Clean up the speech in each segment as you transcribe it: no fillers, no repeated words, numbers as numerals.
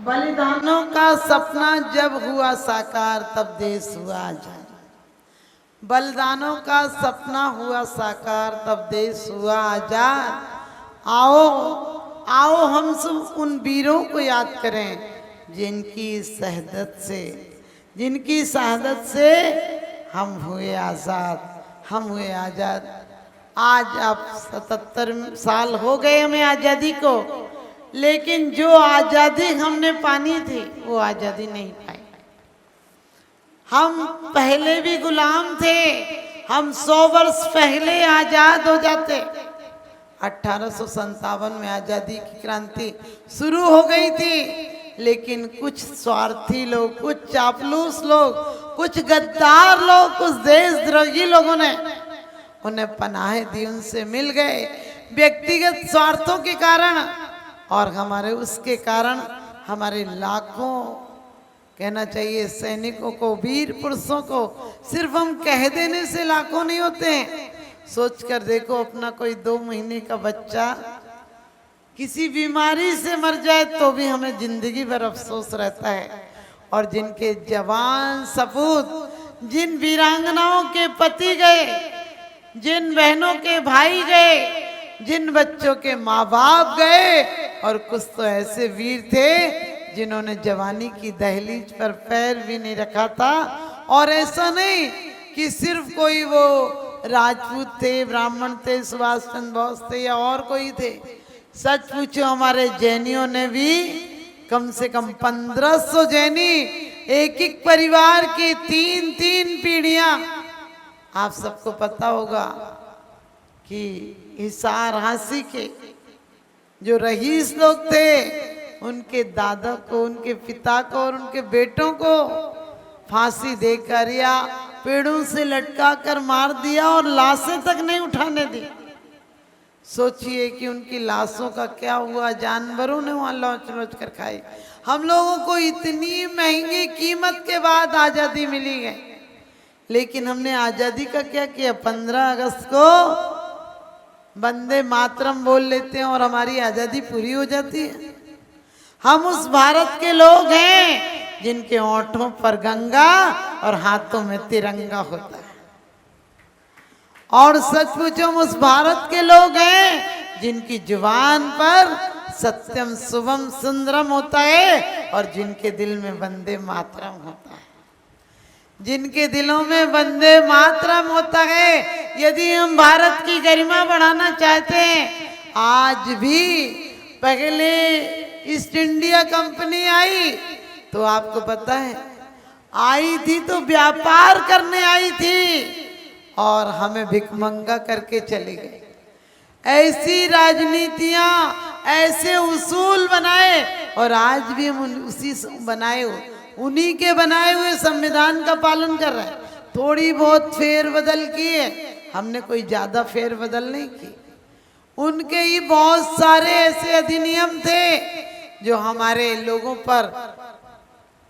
बलिदानों का सपना जब हुआ साकार तब देश हुआ आजाद। बलिदानों का सपना हुआ साकार तब देश हुआ आजाद। आओ आओ हम सब उन वीरों को याद करें जिनकी शहादत से हम हुए आज़ाद, हम हुए आज़ाद। आज आप 77 साल हो गए हमें आज़ादी को, लेकिन जो आज़ादी हमने पानी थी वो आज़ादी नहीं पाई। हम पहले भी गुलाम थे, हम 100 वर्ष पहले आज़ाद हो जाते। 1857 में आज़ादी की क्रांति शुरू हो गई थी, लेकिन कुछ स्वार्थी लोग, कुछ चापलूस लोग, कुछ गद्दार लोग, कुछ देशद्रोही लोगों ने उन्हें पनाह दी, उनसे मिल गए व्यक्तिगत स्वार्थों के कारण। और हमारे उसके कारण हमारे लाखों, कहना चाहिए सैनिकों को, वीर पुरुषों को, सिर्फ हम कह देने से लाखों नहीं होते हैं। सोच कर देखो, अपना कोई 2 महीने का बच्चा किसी बीमारी से मर जाए तो भी हमें जिंदगी भर अफसोस रहता है। और जिनके जवान सपूत, जिन वीरांगनाओं के पति गए, जिन बहनों के भाई गए, जिन बच्चों के माँ बाप गए, और कुछ तो ऐसे वीर थे जिन्होंने जवानी की दहलीज पर पैर भी नहीं रखा था। और ऐसा नहीं कि सिर्फ कोई वो राजपूत थे, ब्राह्मण थे, सुभाष चंद्र बोस थे या और कोई थे। सच पूछो, हमारे जैनियों ने भी कम से कम 1500 जैनी, एक एक परिवार की 3-3 पीढ़ियां। आप सबको पता होगा कि हिसार हांसी के जो रईस लोग थे, उनके दादा को, उनके पिता को और उनके बेटों को फांसी देकर या पेड़ों से लटका कर मार दिया और लाशें तक नहीं उठाने दी। सोचिए कि उनकी लाशों का क्या हुआ, जानवरों ने वहां लौच लौच कर खाई। हम लोगों को इतनी महंगी कीमत के बाद आज़ादी मिली है, लेकिन हमने आज़ादी का क्या किया? 15 अगस्त को वंदे मातरम बोल लेते हैं और हमारी आज़ादी पूरी हो जाती है। हम उस भारत के लोग हैं जिनके होठों पर गंगा और हाथों में तिरंगा होता है। और सच पूछो, हम उस भारत के लोग हैं जिनकी जुबान पर सत्यम शुभम सुंदरम होता है और जिनके दिल में वंदे मातरम होता है, जिनके दिलों में वंदे मातरम होता है। यदि हम भारत की गरिमा बढ़ाना चाहते हैं, आज भी पहले ईस्ट इंडिया कंपनी आई तो आपको पता है, आई थी तो व्यापार करने आई थी और हमें भिखमंगा करके चली गई। ऐसी राजनीतियां, ऐसे उसूल बनाए और आज भी हम उसी उन्हीं के बनाए हुए संविधान का पालन कर रहे हैं। थोड़ी बहुत फेरबदल की है, हमने कोई ज्यादा फेरबदल नहीं की। उनके ही बहुत सारे ऐसे अधिनियम थे जो हमारे लोगों पर,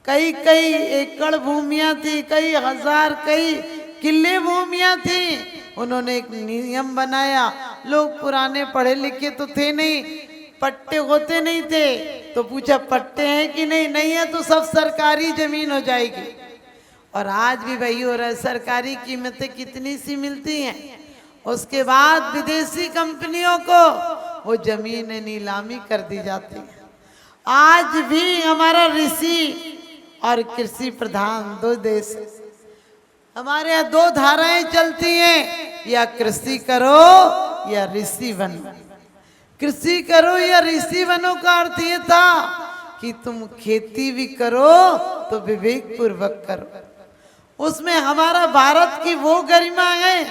कई एकड़ भूमियां थी, कई हजार, कई किले भूमियां थी। उन्होंने एक नियम बनाया। लोग पुराने पढ़े लिखे तो थे नहीं, पट्टे होते नहीं थे, तो पूछा पट्टे हैं कि नहीं? नहीं है तो सब सरकारी जमीन हो जाएगी। और आज भी वही हो रहा है, सरकारी कीमतें कितनी सी मिलती हैं, उसके बाद विदेशी कंपनियों को वो जमीनें नीलामी कर दी जाती है। आज भी हमारा ऋषि और कृषि प्रधान 2 देश, हमारे यहाँ 2 धाराएं चलती हैं, या कृषि करो या ऋषि बनो। कृषि करो या ऋषि बनो का अर्थ ये था कि तुम खेती भी करो तो विवेक पूर्वक करो। उसमें हमारा भारत की वो गरिमा है।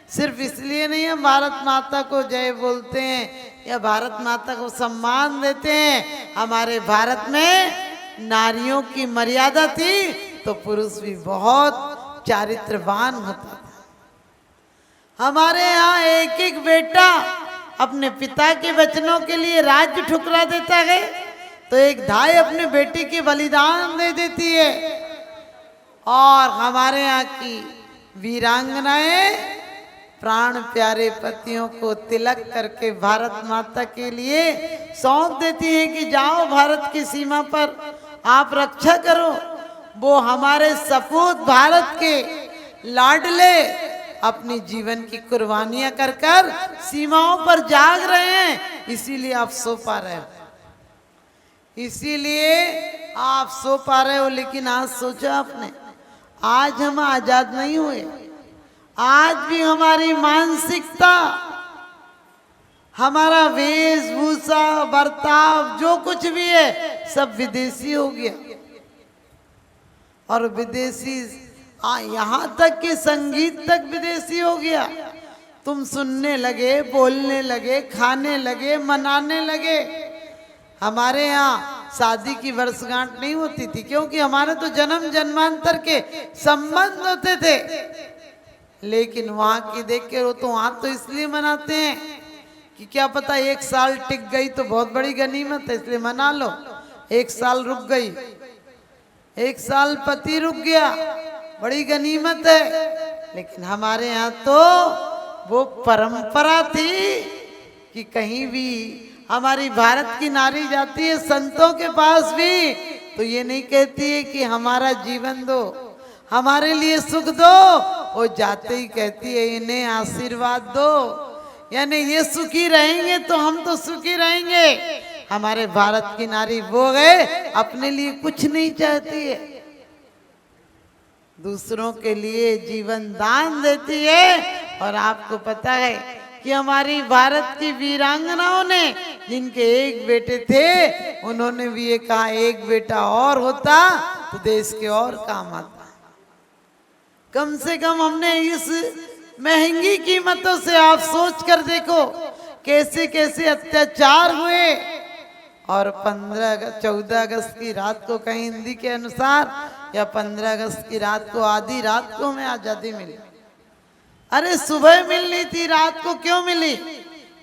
सिर्फ इसलिए नहीं हम भारत माता को जय बोलते हैं या भारत माता को सम्मान देते हैं। हमारे भारत में नारियों की मर्यादा थी तो पुरुष भी बहुत चारित्रवान होता था। हमारे यहाँ एक एक बेटा अपने पिता के वचनों के लिए राज्य ठुकरा देता है, तो एक दाई अपने बेटी के बलिदान दे देती है। और हमारे यहाँ की वीरांगनाएं प्राण प्यारे पतियों को तिलक करके भारत माता के लिए सौंप देती हैं कि जाओ भारत की सीमा पर आप रक्षा करो। वो हमारे सपूत भारत के लाडले अपनी जीवन की कुर्बानियां कर कर सीमाओं पर जाग रहे हैं, इसीलिए आप सो पा रहे हो, इसीलिए आप सो पा रहे हो। लेकिन आज सोचा आपने, आज हम आजाद नहीं हुए, आज भी हमारी मानसिकता, हमारा वेशभूषा, बर्ताव, जो कुछ भी है सब विदेशी हो गया। और विदेशी यहाँ तक कि संगीत तक विदेशी हो गया। तुम सुनने लगे, बोलने लगे, खाने लगे, मनाने लगे। हमारे यहाँ शादी की वर्षगांठ नहीं होती थी, क्योंकि हमारे तो जन्म जन्मांतर के संबंध होते थे। लेकिन वहां की देख के वो तो वहां तो इसलिए मनाते हैं कि क्या पता एक साल टिक गई तो बहुत बड़ी गनीमत है, इसलिए मना लो। एक साल रुक गई, एक साल पति रुक गया, बड़ी गनीमत है। लेकिन हमारे यहाँ तो वो परंपरा थी कि कहीं भी हमारी भारत की नारी जाती है संतों के पास भी तो ये नहीं कहती है कि हमारा जीवन दो, हमारे लिए सुख दो, वो जाते ही कहती है इन्हें आशीर्वाद दो, यानी ये सुखी रहेंगे तो हम तो सुखी रहेंगे। हमारे भारत की नारी वो है अपने लिए कुछ नहीं चाहती है, दूसरों के लिए जीवन दान देती है। और आपको पता है कि हमारी भारत की वीरांगनाओं ने, जिनके एक बेटे थे, उन्होंने भी ये कहा एक बेटा और होता तो देश के और काम आता। कम से कम हमने इस महंगी कीमतों से, आप सोच कर देखो कैसे कैसे अत्याचार हुए। और 14 अगस्त की रात को कहीं हिंदी के अनुसार या 15 अगस्त की रात को, आधी रात को हमें आजादी मिली। अरे सुबह मिलनी थी, रात को क्यों मिली?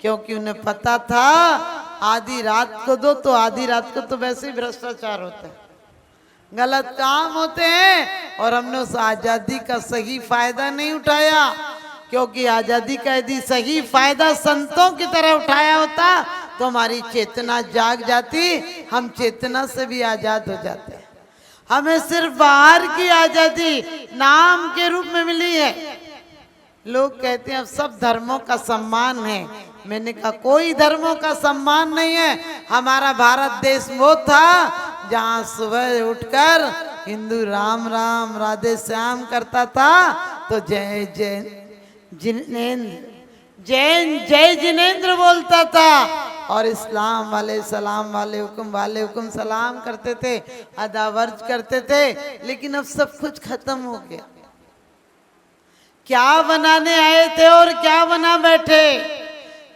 क्योंकि उन्हें पता था आधी रात को दो तो आधी रात को तो वैसे ही भ्रष्टाचार होता है, गलत काम होते हैं। और हमने उस आजादी का सही फायदा नहीं उठाया, क्योंकि आजादी का यदि सही फायदा संतों की तरह उठाया होता तो हमारी चेतना जाग जाती, हम चेतना से भी आजाद हो जाते। हमें सिर्फ बाहर की आजादी नाम के रूप में मिली है। लोग कहते हैं अब सब धर्मों का सम्मान है, मैंने कहा कोई धर्मों का सम्मान नहीं है। हमारा भारत देश वो था जहाँ सुबह उठकर हिंदू राम राम राधे श्याम करता था तो जय जय जिनेंद्र, जैन जय जिनेंद्र बोलता था, और इस्लाम वाले सलाम वाले हुक्म सलाम करते थे, अदा वर्ज करते थे। लेकिन अब सब कुछ खत्म हो गया। क्या बनाने आए थे और क्या बना बैठे,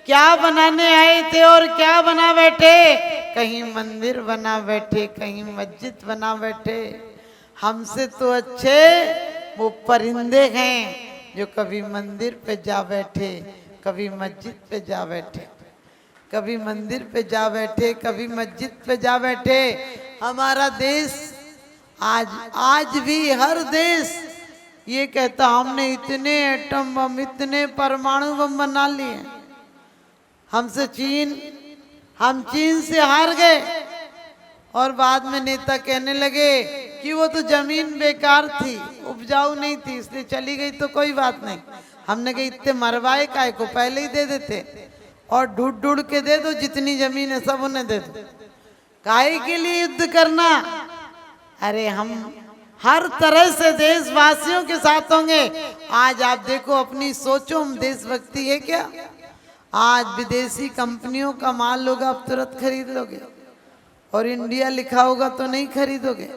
क्या बनाने आए थे और क्या बना बैठे। कहीं मंदिर बना बैठे, कहीं मस्जिद बना बैठे। हमसे तो अच्छे वो परिंदे हैं जो कभी मंदिर पे जा बैठे, कभी मस्जिद पे जा बैठे, कभी मंदिर पे जा बैठे, कभी मस्जिद पे जा बैठे। हमारा देश आज भी हर देश ये कहता हमने इतने एटम बम, इतने परमाणु बम बना लिए। हमसे हम चीन से हार गए और बाद में नेता कहने लगे कि वो तो जमीन बेकार थी, उपजाऊ नहीं थी, इसलिए चली गई तो कोई बात नहीं। हमने कहा इतने मरवाए काय को, पहले ही दे देते और ढूंढ ढूंढ के दे दो, जितनी जमीन है सब उन्हें दे दो, काहे के लिए युद्ध करना। अरे हम हर तरह से देशवासियों के साथ होंगे। आज आप देखो, अपनी सोचो, हम देशभक्ति है क्या? आज विदेशी कंपनियों का माल होगा आप तुरंत खरीद लोगे, और इंडिया लिखा होगा तो नहीं खरीदोगे।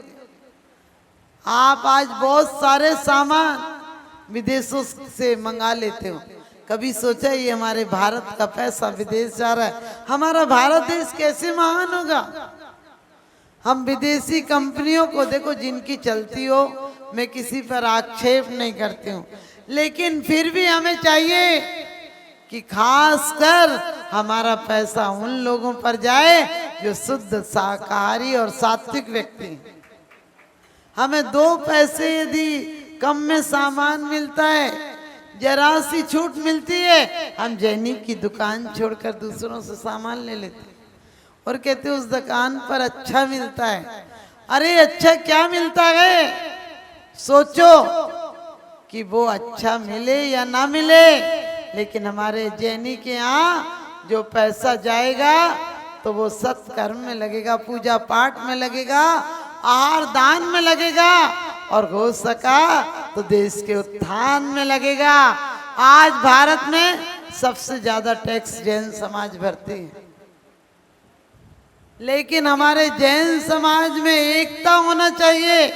आप आज बहुत सारे सामान विदेशों से मंगा लेते हो। कभी सोचा ये हमारे भारत का पैसा विदेश जा रहा है? हमारा भारत देश कैसे महान होगा? हम विदेशी कंपनियों को देखो, जिनकी चलती हो, मैं किसी पर आक्षेप नहीं करती हूँ, लेकिन फिर भी हमें चाहिए कि खासकर हमारा पैसा उन लोगों पर जाए जो शुद्ध शाकाहारी और सात्विक व्यक्ति हैं। हमें 2 पैसे यदि कम में सामान मिलता है, जरा सी छूट मिलती है, हम जैनी की दुकान छोड़कर दूसरों से सामान ले लेते हैं। और कहते उस दुकान पर अच्छा मिलता है। अरे अच्छा क्या मिलता है, सोचो कि वो अच्छा मिले या ना मिले, लेकिन हमारे जैनी के यहाँ जो पैसा जाएगा तो वो सत्कर्म में लगेगा, पूजा पाठ में लगेगा, आहार दान में लगेगा, और हो सका तो देश के उत्थान में लगेगा। आज भारत में सबसे ज्यादा टैक्स जैन समाज भरती है, लेकिन हमारे जैन समाज में एकता होना चाहिए।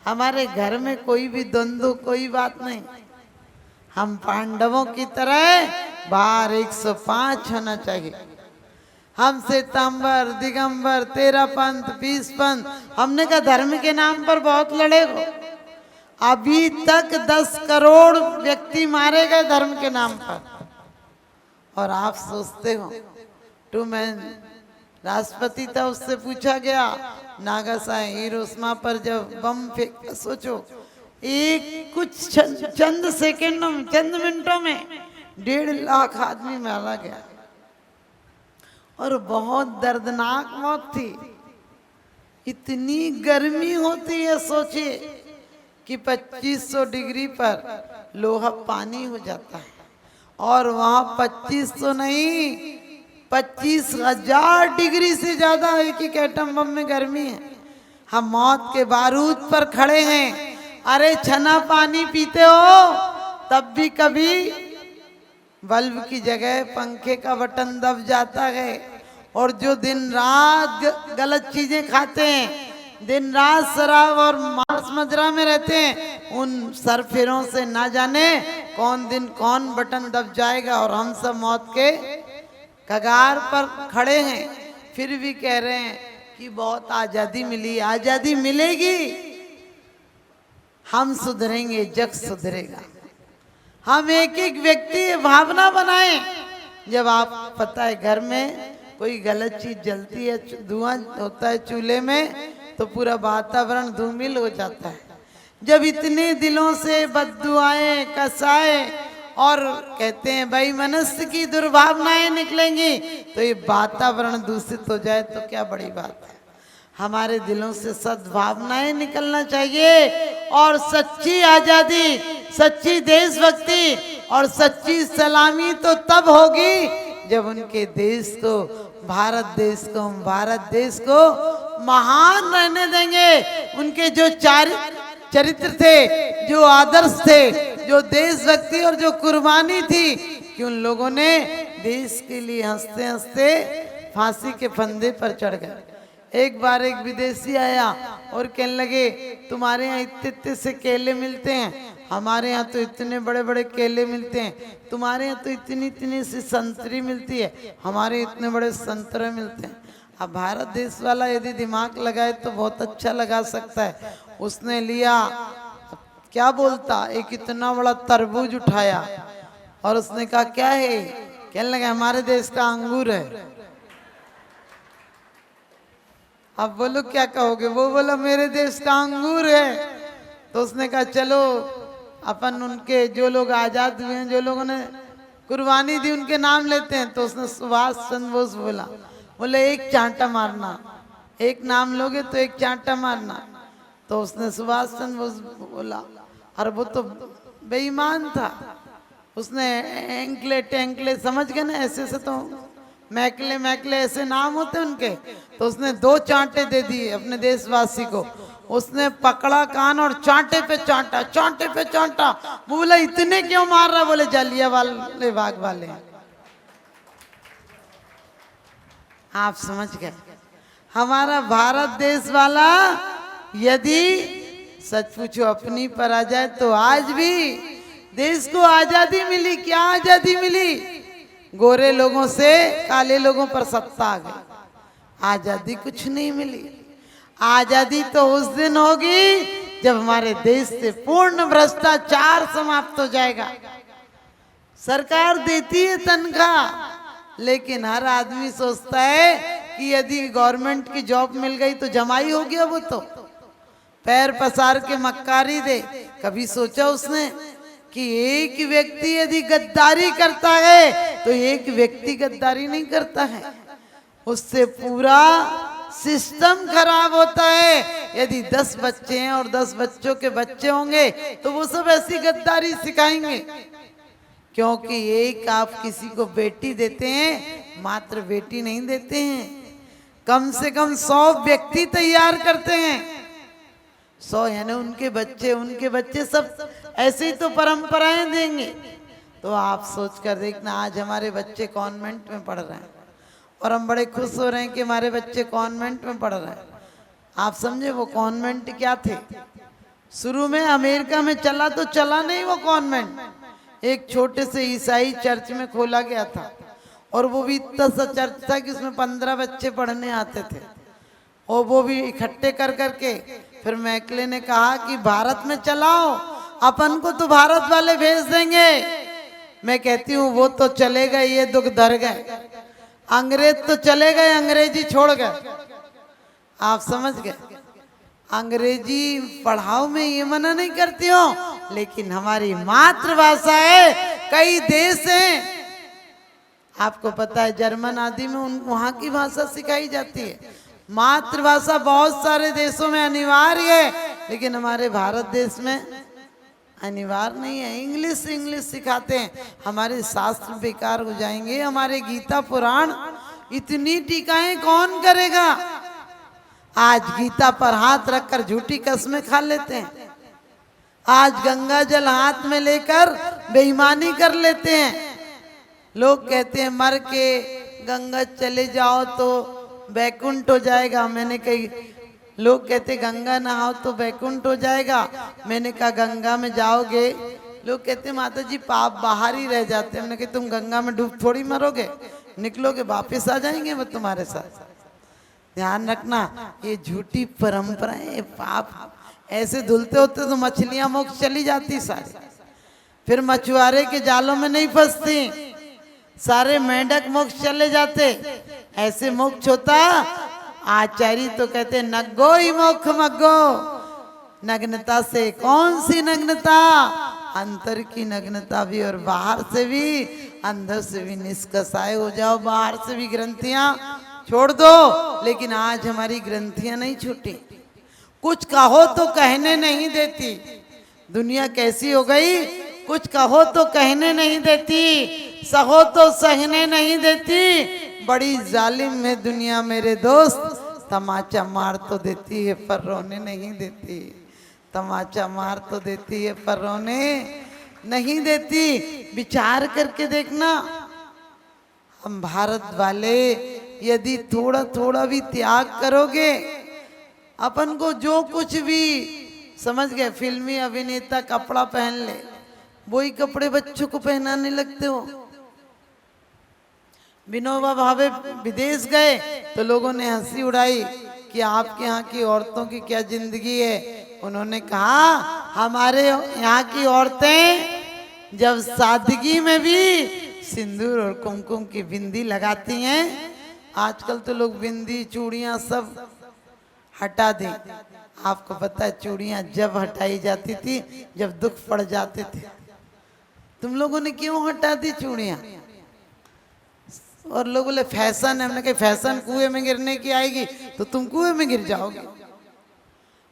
हमारे घर में कोई भी द्वंद्व, कोई बात नहीं। हम पांडवों की तरह बाहर 105 होना चाहिए। हम श्वेतांबर, दिगंबर, 13 पंथ, 20 पंथ, हमने कहा धर्म के नाम पर बहुत लड़े हो। अभी तक 10 करोड़ व्यक्ति मारे गए धर्म के नाम पर, और आप सोचते हो टू मैन राष्ट्रपति था, उससे पूछा गया नागासाकी हिरोशिमा पर जब बम फेंक, सोचो एक कुछ चंद सेकंडों में, चंद मिनटों में 1.5 लाख आदमी मारा गया, और बहुत दर्दनाक मौत थी। इतनी गर्मी होती है, सोचिए कि 2500 डिग्री पर लोहा पानी हो जाता है, और वहां 2500 नहीं 25,000 डिग्री से ज्यादा एक ही एटम बम में गर्मी है। हम मौत के बारूद पर खड़े हैं। अरे छना पानी पीते हो तब भी कभी बल्ब की जगह पंखे का बटन दब जाता है, और जो दिन रात गलत चीजें खाते हैं, दिन रात शराब और मांस मदिरा में रहते हैं, उन सरफिरों से ना जाने कौन दिन कौन बटन दब जाएगा, और हम सब मौत के कगार पर खड़े हैं। फिर भी कह रहे हैं कि बहुत आजादी मिली, आजादी मिलेगी, हम सुधरेंगे, जग सुधरेगा। हम एक एक व्यक्ति भावना बनाएं। जब आप पता है घर में कोई गलत चीज जलती है, धुआं होता है चूल्हे में, तो पूरा वातावरण धूमिल हो जाता है। जब इतने दिलों से बद्दुआएं, कसाए और कहते हैं भाई मनुष्य की दुर्भावनाएं निकलेंगी, तो ये वातावरण दूषित हो जाए तो क्या बड़ी बात है। हमारे दिलों से सद्भावनाएं निकलना चाहिए, और सच्ची आजादी, सच्ची देशभक्ति और सच्ची सलामी तो तब होगी जब उनके देश को, भारत देश को महान रहने देंगे। उनके जो चरित्र थे, जो आदर्श थे, जो देशभक्ति और जो कुर्बानी थी, कि उन लोगों ने देश के लिए हंसते हंसते फांसी के फंदे पर चढ़ गए। एक बार एक विदेशी आया और कहने लगे तुम्हारे यहाँ इतने इतने से केले मिलते हैं, हमारे यहाँ तो इतने बड़े बड़े केले मिलते हैं, तुम्हारे यहाँ तो इतनी इतनी सी संतरी मिलती है, हमारे इतने बड़े संतरे मिलते हैं। अब भारत देश वाला यदि दिमाग लगाए तो बहुत अच्छा लगा सकता है। उसने लिया, क्या बोलता, एक इतना बड़ा तरबूज उठाया और उसने कहा क्या है, कहने लगा हमारे देश का अंगूर है। अब बोलो क्या कहोगे, वो बोला मेरे देश का अंगूर है। तो उसने कहा चलो अपन उनके जो लोग आजाद हुए हैं, जो लोगों ने कुर्बानी दी, उनके नाम लेते हैं। तो उसने सुभाष चंद्र बोस बोला, बोले एक चांटा मारना, एक नाम लोगे तो एक चांटा मारना। तो उसने सुभाष चंद्र बोस बोला, और वो तो बेईमान था, उसने एंकले टेंकले समझ गए ना, ऐसे से तो मैकले मैकले ऐसे नाम होते उनके। तो उसने 2 चांटे दे दिए अपने देशवासी को। उसने पकड़ा कान और चांटे पे चांटा, चांटे पे चांटा। बोला इतने क्यों मार रहा, बोले जालियांवाला बाग वाले। आप समझ गए, हमारा भारत देश वाला यदि सच पूछो अपनी पर आ जाए तो आज भी देश को आजादी मिली। क्या आजादी मिली, गोरे लोगों से काले लोगों पर सत्ता आ गई, आजादी कुछ नहीं मिली। आजादी तो उस दिन होगी जब हमारे देश से पूर्ण भ्रष्टाचार समाप्त हो जाएगा। सरकार देती है तनख्वाह, लेकिन हर आदमी सोचता है कि यदि गवर्नमेंट की जॉब मिल गई तो जमाई हो गया, वो तो पैर पसार के मक्कारी दे। कभी सोचा उसने कि एक व्यक्ति यदि गद्दारी करता है तो एक व्यक्ति गद्दारी नहीं करता है, उससे पूरा सिस्टम खराब होता है। यदि 10 बच्चे हैं और 10 बच्चों के बच्चे होंगे तो वो सब ऐसी गद्दारी सिखाएंगे, क्योंकि एक आप किसी को बेटी देते हैं, मात्र बेटी नहीं देते हैं, कम से कम 100 व्यक्ति तैयार करते हैं। 100 यानी उनके बच्चे सब ऐसे ही तो परंपराएं देंगे। तो आप सोच कर देखना, आज हमारे बच्चे कॉन्वेंट में पढ़ रहे हैं और हम बड़े खुश हो रहे हैं कि हमारे बच्चे कॉन्वेंट में पढ़ रहे हैं। आप समझे वो कॉन्वेंट क्या थे? शुरू में अमेरिका में चला तो चला नहीं वो कॉन्वेंट, एक छोटे से ईसाई चर्च में खोला गया था, और वो भी इतना सा चर्च था कि उसमें 15 बच्चे पढ़ने आते थे, और वो भी इकट्ठे कर करके फिर मैकले ने कहा कि भारत में चलाओ, अपन को तो भारत वाले भेज देंगे। मैं कहती हूँ वो तो चले गए, ये दुख धर गए। अंग्रेज तो चले गए, अंग्रेजी छोड़ गए। आप समझ गए? अंग्रेजी पढ़ाओ में ये मना नहीं करती हूँ, लेकिन हमारी मातृभाषा है। कई देश हैं, आपको पता है जर्मन आदि में वहाँ की भाषा सिखाई जाती है। मातृभाषा बहुत सारे देशों में अनिवार्य है, लेकिन हमारे भारत देश में अनिवार्य नहीं है। इंग्लिश सिखाते हैं, हमारे शास्त्र बेकार हो जाएंगे। हमारे गीता पुराण इतनी टीकाएं कौन करेगा? आज गीता पर हाथ रखकर झूठी कसमें खा लेते हैं, आज गंगा जल हाथ में लेकर बेईमानी कर लेते हैं। लोग कहते हैं मर के गंगा चले जाओ तो बैकुंठ हो जाएगा। मैंने कही, लोग कहते गंगा नहाओ तो बैकुंठ हो जाएगा। मैंने कहा गंगा में जाओगे, लोग कहते माता जी पाप बाहर ही रह जाते हैं। मैंने कहा तुम गंगा में डूब थोड़ी मरोगे, निकलोगे वापिस आ जाएंगे वो तुम्हारे साथ। ध्यान रखना, ये झूठी परंपराएं, पाप ऐसे धुलते होते तो मछलियां मोक्ष चली जाती सारी, फिर मछुआरे के जालों में नहीं फंसती, सारे मेंढक मोक्ष चले जाते। ऐसे मोक्ष होता। आचार्य तो कहते नग्गो ही मोक्ष मग्गो। नग्नता से कौन सी नग्नता? अंतर की नग्नता भी और बाहर से भी, अंदर से भी निष्कसाय हो जाओ, बाहर से भी ग्रंथियां छोड़ दो। लेकिन आज हमारी ग्रंथियां नहीं छूटी। कुछ कहो तो कहने नहीं देती। दुनिया कैसी हो गई? कुछ कहो तो कहने नहीं देती, सहो तो सहने नहीं देती। बड़ी जालिम है दुनिया मेरे दोस्त, तमाचा मार तो देती है पर रोने नहीं देती। तमाचा मार तो देती है पर रोने नहीं देती। विचार करके देखना, हम भारत वाले यदि थोड़ा थोड़ा भी त्याग करोगे, अपन को जो कुछ भी, समझ गए, फिल्मी अभिनेता कपड़ा पहन ले, वही कपड़े बच्चों को पहनाने लगते हो। विनोबा भावे विदेश गए तो लोगों ने हंसी उड़ाई कि आपके यहाँ की औरतों की क्या जिंदगी है। उन्होंने कहा हमारे यहाँ की औरतें जब सादगी में भी सिंदूर और कुमकुम की बिंदी लगाती हैं। आजकल तो लोग बिंदी चूड़ियाँ सब हटा दें। आपको पता है चूड़ियाँ जब हटाई जाती थी जब दुख पड़ जाते थे। तुम लोगों ने क्यों हटा दी चूड़ियाँ? और लोग बोले फैशन है। हमने कहा फैशन कुएं में गिरने की आएगी तो तुम कुएं में गिर जाओगे।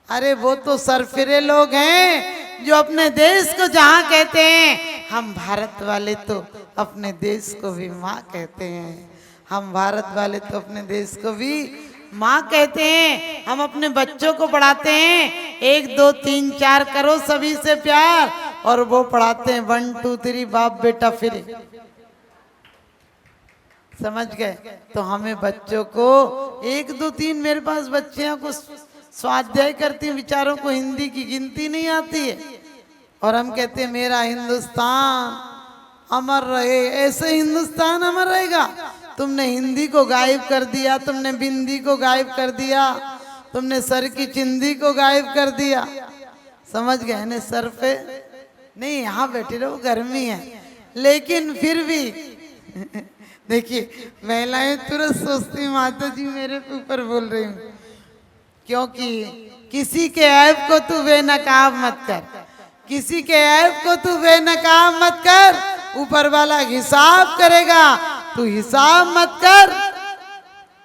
अरे वो तो सरफिरे लोग हैं जो अपने देश को जहाँ कहते हैं। हम भारत वाले तो अपने देश को भी माँ कहते हैं। हम भारत वाले तो अपने देश को भी माँ कहते हैं। हम अपने बच्चों को पढ़ाते हैं 1 2 3 4 करो सभी से प्यार, और वो पढ़ाते हैं 1 2 3 बाप बेटा फिर। समझ गए? तो हमें बच्चों को 1 2 3, मेरे पास बच्चियां को स्वाध्याय करती हैं, विचारों को हिंदी की गिनती नहीं आती है, और हम कहते हैं मेरा हिंदुस्तान अमर रहे। ऐसे हिंदुस्तान अमर रहेगा? तुमने हिंदी को गायब कर दिया, तुमने बिंदी को गायब कर दिया, तुमने सर की चिंदी को गायब कर दिया। समझ गए ना? सर पे नहीं, यहाँ बैठे रहो, गर्मी है। लेकिन फिर भी देखिए महिलाएं तुरंत सोचती माता जी मेरे ऊपर बोल रही हूँ, क्योंकि किसी के ऐब को तू बेनकाब मत कर, किसी के ऐब को तू बेनकाब मत कर। ऊपर वाला हिसाब करेगा, तू हिसाब मत कर।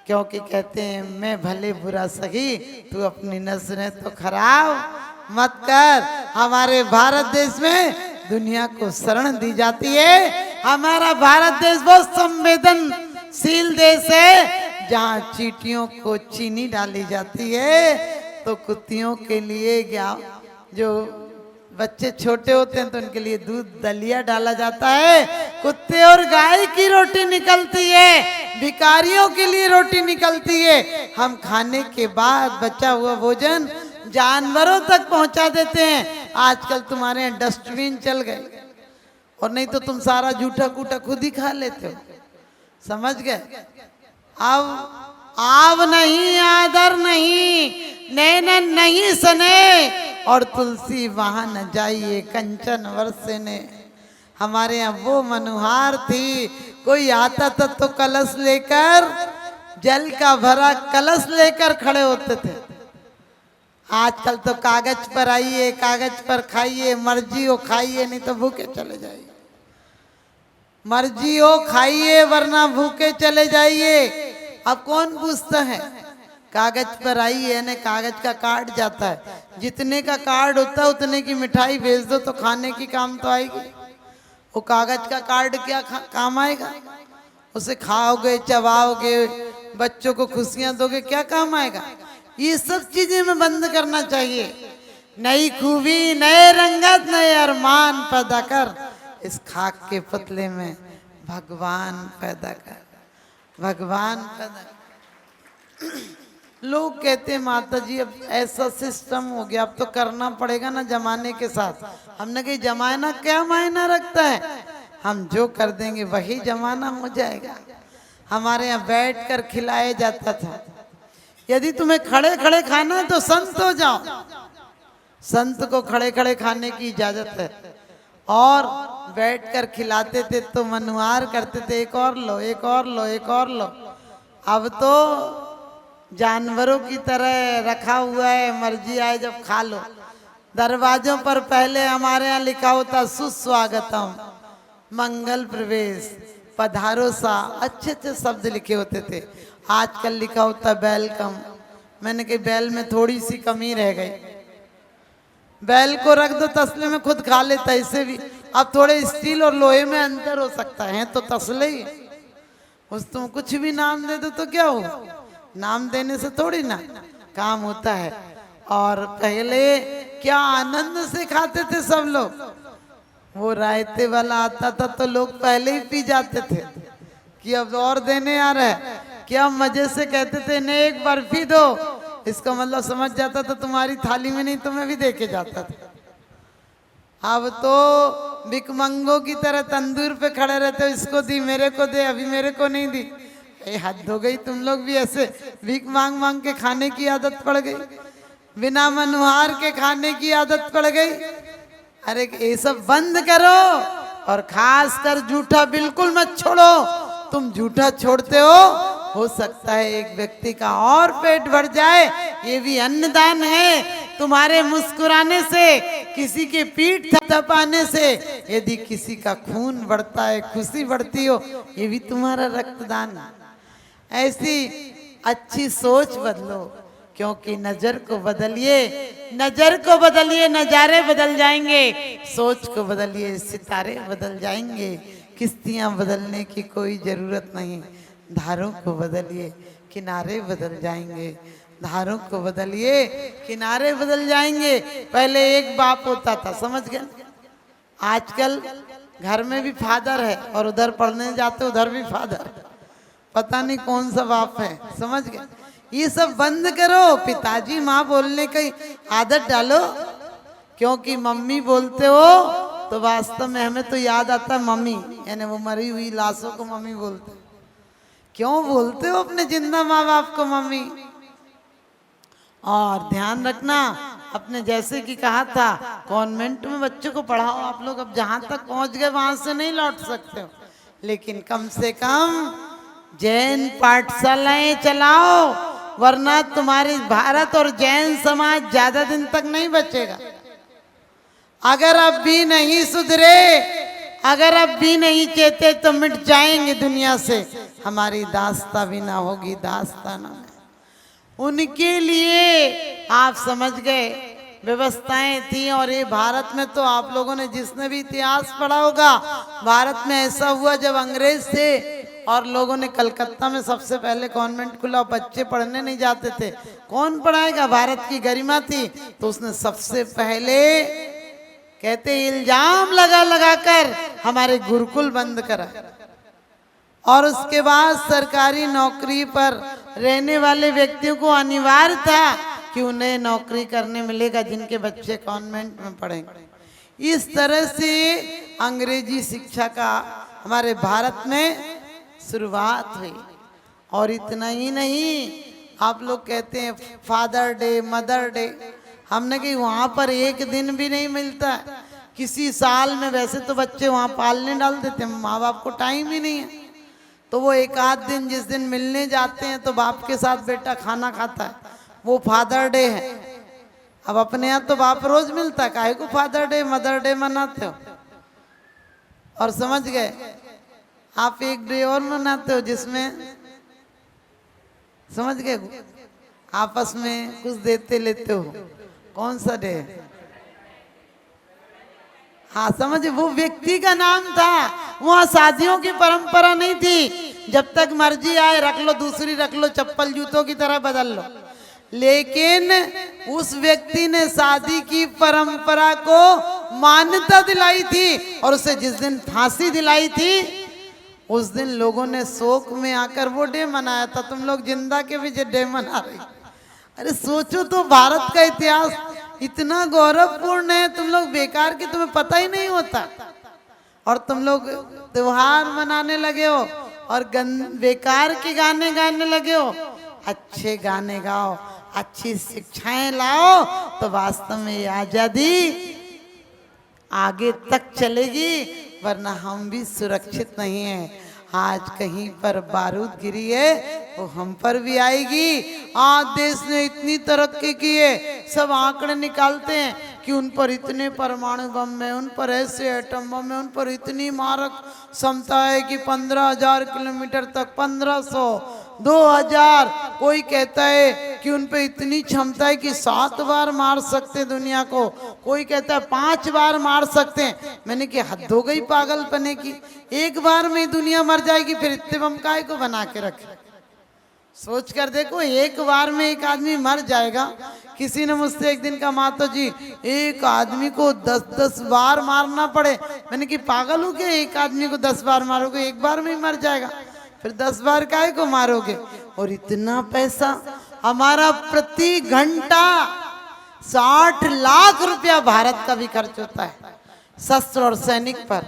क्योंकि कहते हैं मैं भले बुरा सही, तू अपनी नजरें तो खराब मत कर। हमारे भारत देश में दुनिया को शरण दी जाती है। हमारा भारत देश बहुत संवेदनशील देश है, जहाँ चींटियों को चीनी डाली जाती है तो कुत्तियों के लिए क्या, जो बच्चे छोटे होते हैं तो उनके लिए दूध दलिया डाला जाता है। कुत्ते और गाय की रोटी निकलती है, भिखारियों के लिए रोटी निकलती है। हम खाने के बाद बचा हुआ भोजन जानवरों तक पहुंचा देते हैं। आजकल तुम्हारे यहाँ डस्टबिन चल गए, और नहीं तो तुम सारा जूठा कूटा खुद ही खा लेते हो। समझ गए? अब आव नहीं, आदर नहीं, नैनन नहीं सने, और तुलसी वहां न जाइए कंचन वर्षे ने। हमारे यहाँ वो मनुहार थी, कोई आता था तो कलश लेकर, जल का भरा कलश लेकर खड़े होते थे। आजकल तो कागज पर आइए, कागज पर खाइए, मर्जी हो खाइए नहीं तो भूखे चले जाइए, मर्जी हो खाइए वरना भूखे चले जाइए। अब कौन पूछता है? कागज पर आइए ने कागज का कार्ड जाता है, जितने का कार्ड होता है उतने की मिठाई भेज दो तो खाने की काम तो आएगी। वो कागज का कार्ड क्या काम आएगा? उसे खाओगे, चबाओगे, बच्चों को खुशियां दोगे, क्या काम आएगा? ये सब चीजें में बंद करना चाहिए। नई खूबी, नए रंगत, नए अरमान पैदा कर, इस खाक के पुतले में भगवान पैदा कर, भगवान पैदा कर। लोग कहते हैं माता जी अब ऐसा सिस्टम हो गया, अब तो करना पड़ेगा ना जमाने के साथ। हमने कही जमाना क्या मायना रखता है, हम जो कर देंगे वही जमाना हो जाएगा। हमारे यहाँ बैठ कर खिलाया जाता था। यदि तुम्हें खड़े खड़े खाना है तो संत हो जाओ, संत को खड़े खड़े खाने की इजाजत है। और बैठ कर खिलाते थे तो मनुहार करते थे, एक और लो, एक और लो, एक और लो। अब तो जानवरों की तरह रखा हुआ है, मर्जी आए जब खा लो। दरवाजों पर पहले हमारे यहाँ लिखा होता सुस्वागतम, मंगल प्रवेश, पधारो सा, अच्छे अच्छे शब्द लिखे होते थे। आजकल लिखा होता वेलकम। मैंने कही बैल में थोड़ी सी कमी रह गई, बैल को रख दो तसले में खुद खा लेता, इसे भी अब थोड़े स्टील और लोहे में अंतर हो सकता है, तो तसले ही उस तुम कुछ भी नाम दे दो तो क्या हो, नाम देने से थोड़ी ना काम होता है। और पहले क्या आनंद से खाते थे सब लोग। वो रायते वाला आता था तो लोग पहले ही पी जाते थे कि अब और देने आ रहा है। क्या मजे से कहते थे ने एक बर्फी दो, इसका मतलब समझ जाता था तुम्हारी थाली में नहीं तुम्हें भी देके जाता था। अब तो भिकमंगों की तरह तंदूर पे खड़े रहते हो, इसको दी, मेरे को दे, अभी मेरे को नहीं दी। हद हो गई, तुम लोग भी ऐसे भीख मांग मांग के खाने की आदत पड़ गई, बिना मनुहार के खाने की आदत पड़ गई। अरे ये सब बंद करो, और खास कर झूठा बिल्कुल मत छोड़ो। तुम झूठा छोड़ते हो सकता है एक व्यक्ति का और पेट भर जाए, ये भी अन्नदान है। तुम्हारे मुस्कुराने से, किसी के पीठ थपथपाने से यदि किसी का खून बढ़ता है, खुशी बढ़ती हो, ये भी तुम्हारा रक्तदान है। ऐसी अच्छी सोच बदलो, क्योंकि नजर को बदलिए, नजर को बदलिए, नजारे बदल जाएंगे। सोच को बदलिए, सितारे बदल जाएंगे। किश्तियां बदलने की कोई जरूरत नहीं, धारों को बदलिए, किनारे बदल जाएंगे। धारों को बदलिए, किनारे बदल जाएंगे। पहले एक बाप होता था, समझ गए? आजकल घर में भी फादर है और उधर पढ़ने जाते उधर भी फादर, पता नहीं कौन सा बाप है, समझ गए? ये सब बंद करो। पिताजी माँ बोलने की आदत डालो, क्योंकि मम्मी बोलते हो तो वास्तव में हमें तो याद आता है मम्मी, यानी वो मरी हुई लाशों को मम्मी बोलते। क्यों बोलते हो अपने जिंदा माँ बाप को मम्मी? और ध्यान रखना, अपने जैसे कि कहा था कॉन्वेंट में बच्चों को पढ़ाओ आप लोग। अब जहां तक पहुंच गए वहां से नहीं लौट सकते हो, लेकिन कम से कम जैन पाठशालाएं चलाओ, वरना तुम्हारी भारत और जैन समाज ज्यादा दिन तक नहीं बचेगा। अगर अब भी नहीं सुधरे अगर अब भी नहीं चेते तो मिट जाएंगे दुनिया से, हमारी दास्ता भी ना होगी दास्ताना में। उनके लिए आप समझ गए व्यवस्थाएं थी। और ये भारत में तो आप लोगों ने जिसने भी इतिहास पढ़ा होगा, भारत में ऐसा हुआ जब अंग्रेज थे और लोगों ने, कलकत्ता में सबसे पहले कॉन्वेंट खुला, बच्चे पढ़ने नहीं जाते थे, कौन पढ़ाएगा, भारत की गरिमा थी, तो उसने सबसे पहले कहते इल्जाम लगा लगा कर हमारे गुरुकुल बंद करा। और उसके बाद सरकारी नौकरी पर रहने वाले व्यक्तियों को अनिवार्य था कि उन्हें नौकरी करने मिलेगा जिनके बच्चे कॉन्वेंट में पढ़ेंगे। इस तरह से अंग्रेजी शिक्षा का हमारे भारत में शुरुआत हुई। और इतना ही नहीं, आप लोग कहते हैं फादर डे, मदर डे, हमने कही वहाँ पर एक दिन भी नहीं मिलता है किसी साल में। वैसे तो बच्चे वहाँ पालने डाल देते हैं, माँ बाप को टाइम ही नहीं है, तो वो एक आध दिन जिस दिन मिलने जाते हैं तो बाप के साथ बेटा खाना खाता है, वो फादर डे है। अब अपने यहाँ तो बाप रोज मिलता है, काहे को फादर डे मदर डे मनाते हो। और समझ गए, आप एक डे और मनाते हो जिसमें, समझ गए, आपस में कुछ देते लेते हो, कौन सा डे? हाँ समझे, वो व्यक्ति का नाम था, वहाँ शादियों की परंपरा नहीं थी, जब तक मर्जी आए रख लो, दूसरी रख लो, चप्पल जूतों की तरह बदल लो। लेकिन उस व्यक्ति ने शादी की परंपरा को मान्यता दिलाई थी, और उसे जिस दिन फांसी दिलाई थी उस दिन लोगों ने शोक में आकर वो डे मनाया था। तुम लोग जिंदा के भी डे मना रही। अरे सोचो तो, भारत का इतिहास इतना गौरवपूर्ण है, तुम लोग बेकार की, तुम्हें पता ही नहीं होता, और तुम लोग त्योहार मनाने लगे हो और बेकार के गाने गाने लगे हो। अच्छे गाने गाओ, अच्छी शिक्षाएं लाओ, तो वास्तव में ये आजादी आगे तक चलेगी, वरना हम भी सुरक्षित नहीं हैं। आज कहीं पर बारूद गिरी है वो हम पर भी आएगी। आज देश ने इतनी तरक्की की है, सब आंकड़े निकालते हैं कि उन पर इतने परमाणु बम है, उन पर ऐसे एटम बम है, उन पर इतनी मारक क्षमता है कि 15,000 किलोमीटर तक, 1500, 2000, कोई कहता है कि उन पे इतनी क्षमता है कि 7 बार मार सकते दुनिया को, कोई कहता है 5 बार मार सकते हैं। मैंने कि हद हो गई पागलपने की, एक बार में ही दुनिया मर जाएगी, फिर इतने बम काहे को बना के रखे। सोच कर देखो, एक बार में एक आदमी मर जाएगा। किसी ने मुझसे एक दिन कहा, माता जी एक आदमी को 10-10 बार मारना पड़े। मैंने कि पागल हो गए, एक आदमी को 10 बार मारोगे, एक बार में ही मर जाएगा, फिर 10 बार काहे को मारोगे। और इतना पैसा, हमारा प्रति घंटा 60 लाख रुपया भारत का भी खर्च होता है शस्त्र और सैनिक पर।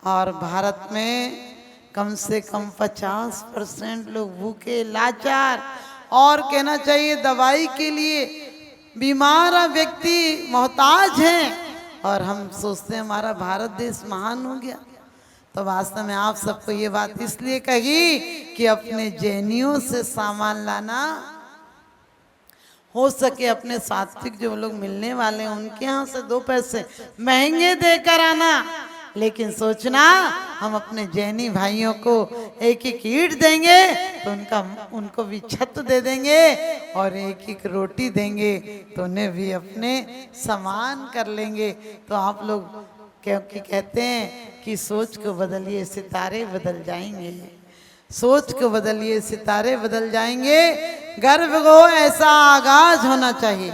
और भारत में कम से कम 50% लोग भूखे लाचार, और कहना चाहिए दवाई के लिए बीमार व्यक्ति मोहताज हैं। और हम सोचते हैं हमारा भारत देश महान हो गया। तो वास्तव में आप सबको ये बात इसलिए कही कि अपने जैनियों से सामान लाना, हो सके अपने सात्विक जो लोग मिलने वाले हैं उनके यहाँ से 2 पैसे महंगे देकर आना। लेकिन सोचना हम अपने जैनी भाइयों को एक एक ईंट देंगे तो उनको भी छत दे देंगे, और एक एक रोटी देंगे तो उन्हें भी अपने समान कर लेंगे। तो आप लोग क्योंकि कहते हैं कि सोच को बदलिए सितारे बदल जाएंगे, सोच को बदलिए सितारे बदल जाएंगे। गर्व हो ऐसा आगाज होना चाहिए,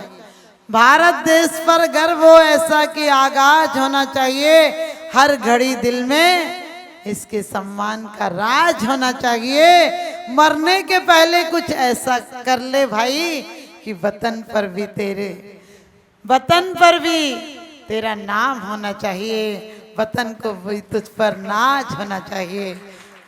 भारत देश पर गर्व हो ऐसा कि आगाज होना चाहिए। हर घड़ी दिल में इसके सम्मान का राज होना चाहिए। मरने के पहले कुछ ऐसा कर ले भाई कि वतन पर भी तेरा नाम होना चाहिए, वतन को भी तुझ पर नाज होना चाहिए,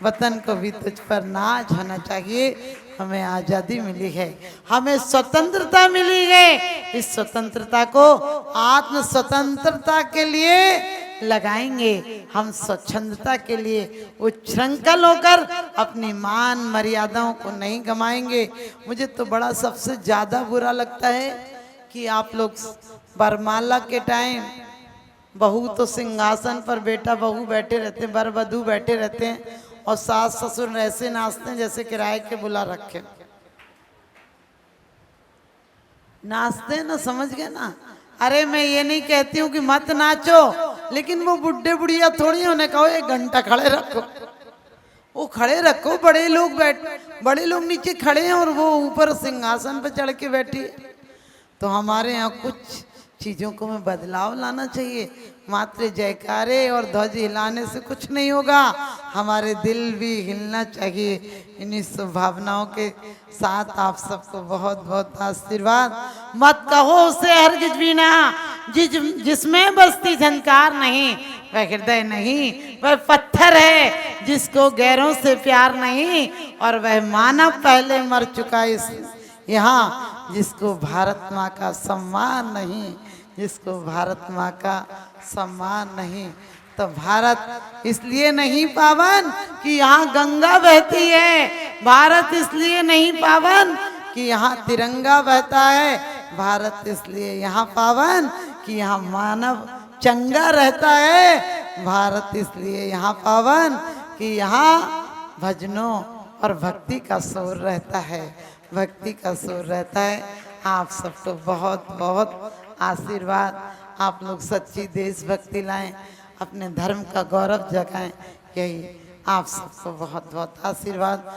वतन को भी तुझ पर नाज होना चाहिए। हमें आज़ादी मिली है, हमें स्वतंत्रता मिली है। इस स्वतंत्रता को आत्म स्वतंत्रता के लिए लगाएंगे। हम स्वच्छंदता के लिए उच्छृंखल होकर अपनी मान मर्यादाओं को नहीं गमाएंगे। मुझे तो बड़ा सबसे ज़्यादा बुरा लगता है कि आप लोग बरमाला के टाइम बहू तो सिंहासन पर, बेटा बहू बैठे रहते हैं, वर वधू बैठे रहते हैं, और सास ससुर ऐसे नाचते हैं जैसे किराए के बुला रखे नाचते हैं ना, समझ गए ना। अरे मैं ये नहीं कहती हूँ कि मत नाचो, लेकिन वो बुढ़े बुढ़िया थोड़ी उन्हें कहो 1 घंटा खड़े रखो, वो खड़े रखो। बड़े लोग नीचे खड़े हैं और वो ऊपर सिंहासन पे चढ़ के बैठी है। तो हमारे यहाँ कुछ चीज़ों को में बदलाव लाना चाहिए। मात्र जयकारे और ध्वज हिलाने से कुछ नहीं होगा, हमारे दिल भी हिलना चाहिए। इन्हीं शुभभावनाओं के साथ आप सबको बहुत बहुत आशीर्वाद। मत कहो उसे हरगिज भी ना, जिसमें बसती झनकार नहीं, वह हृदय नहीं, वह पत्थर है जिसको गैरों से प्यार नहीं, और वह मानव पहले मर चुका इस यहाँ जिसको भारत माँ का सम्मान नहीं, जिसको भारत माँ का सम्मान नहीं। तो भारत इसलिए नहीं पावन कि यहाँ गंगा बहती है, भारत इसलिए नहीं पावन कि यहाँ तिरंगा बहता है, भारत इसलिए यहाँ पावन कि यहाँ मानव चंगा रहता है, भारत इसलिए यहाँ पावन कि यहाँ भजनों और भक्ति का शोर रहता है, भक्ति का शोर रहता है। आप सबको बहुत बहुत आशीर्वाद। आप लोग सच्ची देशभक्ति लाएं, अपने धर्म का गौरव जगाएं, यही आप सबको बहुत बहुत आशीर्वाद।